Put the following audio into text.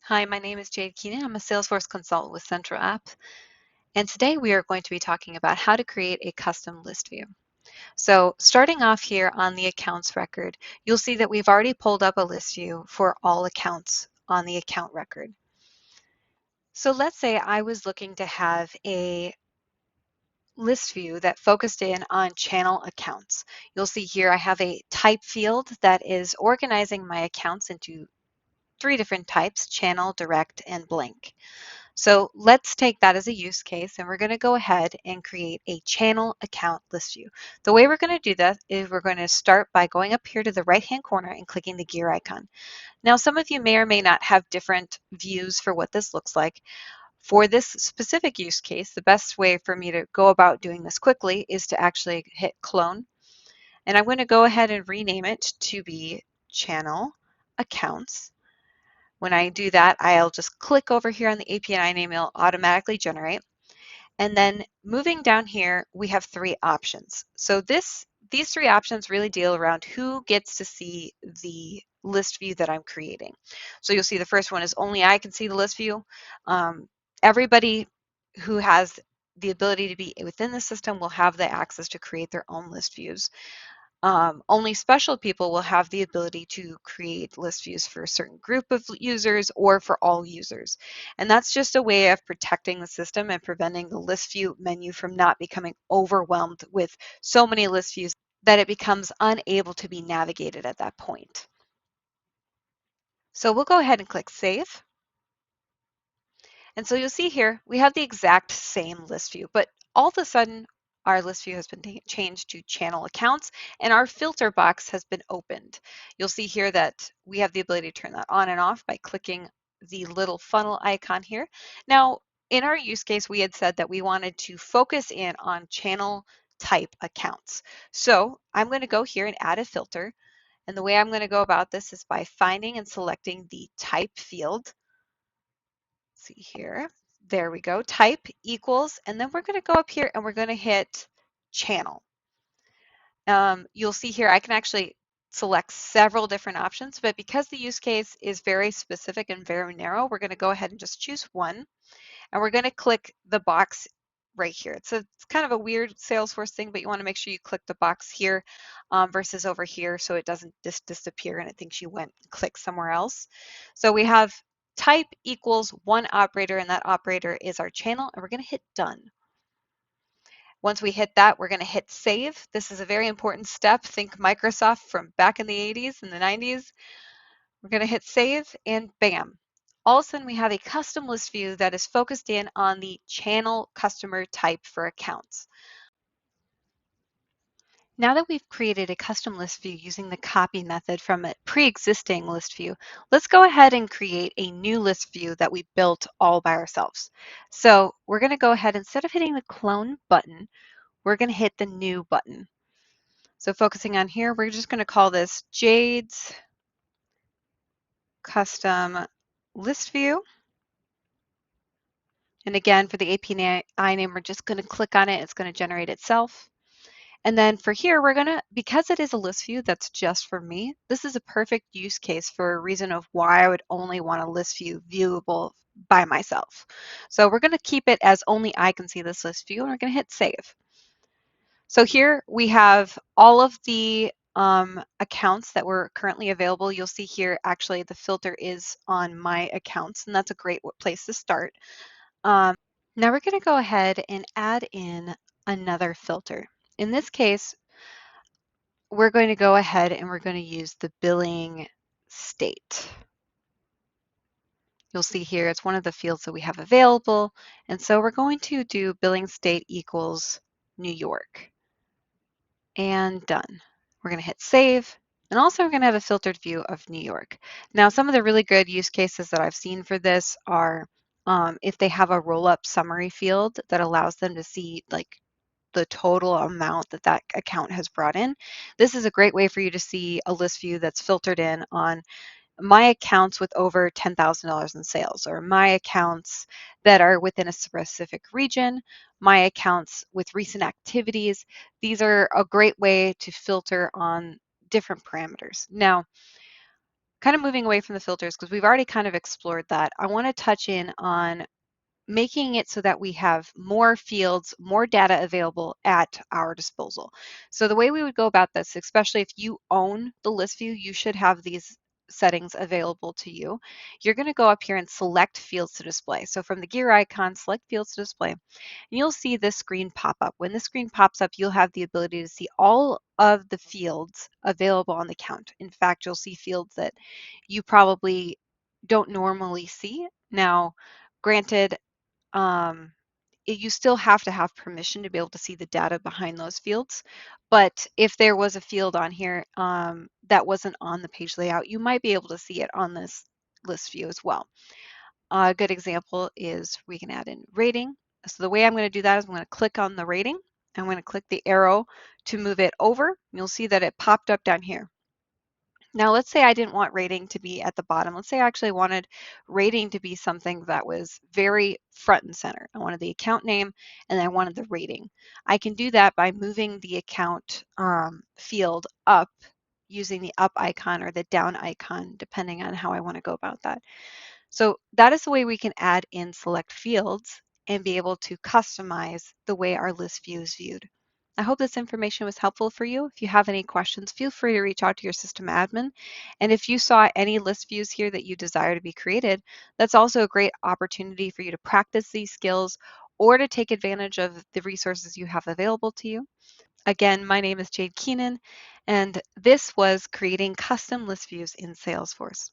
Hi, my name is Jade Keenan. I'm a Salesforce consultant with Central App, and today we are going to be talking about how to create a custom list view. So starting off here on the accounts record, you'll see that we've already pulled up a list view for all accounts on the account record. So let's say I was looking to have a list view that focused in on channel accounts. You'll see here I have a type field that is organizing my accounts into three different types: channel, direct, and blank. So let's take that as a use case, and we're going to go ahead and create a channel account list view. The way we're going to do that is we're going to start by going up here to the right-hand corner and clicking the gear icon. Now, some of you may or may not have different views for what this looks like. For this specific use case, the best way for me to go about doing this quickly is to actually hit clone, and I'm going to go ahead and rename it to be channel accounts. When I do that, I'll just click over here on the API name, it'll automatically generate. And then moving down here, we have three options. So these three options really deal around who gets to see the list view that I'm creating. So you'll see the first one is only I can see the list view. Everybody who has the ability to be within the system will have the access to create their own list views. Only special people will have the ability to create list views for a certain group of users or for all users. And that's just a way of protecting the system and preventing the list view menu from not becoming overwhelmed with so many list views that it becomes unable to be navigated at that point. So we'll go ahead and click Save. And so you'll see here, we have the exact same list view, but all of a sudden, our list view has been changed to channel accounts and our filter box has been opened. You'll see here that we have the ability to turn that on and off by clicking the little funnel icon here. Now, in our use case, we had said that we wanted to focus in on channel type accounts. So I'm going to go here and add a filter. And the way I'm going to go about this is by finding and selecting the type field. See here, there we go, type equals, and then we're going to go up here and we're going to hit channel. You'll see here I can actually select several different options, but because the use case is very specific and very narrow, we're going to go ahead and just choose one, and we're going to click the box right here. It's kind of a weird Salesforce thing, but you want to make sure you click the box here versus over here so it doesn't just disappear and it thinks you went and clicked somewhere else. So we have type equals one operator, and that operator is our channel, and we're going to hit done. Once we hit that, we're going to hit save. This is a very important step. Think Microsoft from back in the 80s and the 90s. We're going to hit save, and bam. All of a sudden, we have a custom list view that is focused in on the channel customer type for accounts. Now that we've created a custom list view using the copy method from a pre-existing list view, let's go ahead and create a new list view that we built all by ourselves. So we're going to go ahead, instead of hitting the clone button, we're going to hit the new button. So focusing on here, we're just going to call this Jade's custom list view. And again, for the API name, we're just going to click on it. It's going to generate itself. And then for here, we're gonna, because it is a list view that's just for me, this is a perfect use case for a reason of why I would only want a list view viewable by myself. So we're gonna keep it as only I can see this list view, and we're gonna hit save. So here we have all of the accounts that were currently available. You'll see here, actually, the filter is on my accounts, and that's a great place to start. Now we're going to go ahead and add in another filter. In this case, we're going to go ahead and we're going to use the billing state. You'll see here it's one of the fields that we have available, and so we're going to do billing state equals New York, and done. We're going to hit save, and also we're going to have a filtered view of New York. Now, some of the really good use cases that I've seen for this are if they have a roll-up summary field that allows them to see like the total amount that that account has brought in. This is a great way for you to see a list view that's filtered in on my accounts with over $10,000 in sales, or my accounts that are within a specific region, my accounts with recent activities. These are a great way to filter on different parameters. Now, kind of moving away from the filters because we've already kind of explored that, I want to touch in on making it so that we have more fields, more data available at our disposal. So the way we would go about this, especially if you own the list view, you should have these settings available to you. You're going to go up here and select fields to display. So from the gear icon, select fields to display, and you'll see this screen pop up. When this screen pops up, you'll have the ability to see all of the fields available on the account. In fact, you'll see fields that you probably don't normally see. Now, granted, um, you still have to have permission to be able to see the data behind those fields. But if there was a field on here that wasn't on the page layout, you might be able to see it on this list view as well. A good example is we can add in rating. So the way I'm going to do that is I'm going to click on the rating. I'm going to click the arrow to move it over. You'll see that it popped up down here. Now, let's say I didn't want rating to be at the bottom. Let's say I actually wanted rating to be something that was very front and center. I wanted the account name and I wanted the rating. I can do that by moving the account field up using the up icon or the down icon, depending on how I want to go about that. So that is the way we can add in select fields and be able to customize the way our list view is viewed. I hope this information was helpful for you. If you have any questions, feel free to reach out to your system admin. And if you saw any list views here that you desire to be created, that's also a great opportunity for you to practice these skills or to take advantage of the resources you have available to you. Again, my name is Jade Keenan, and this was creating custom list views in Salesforce.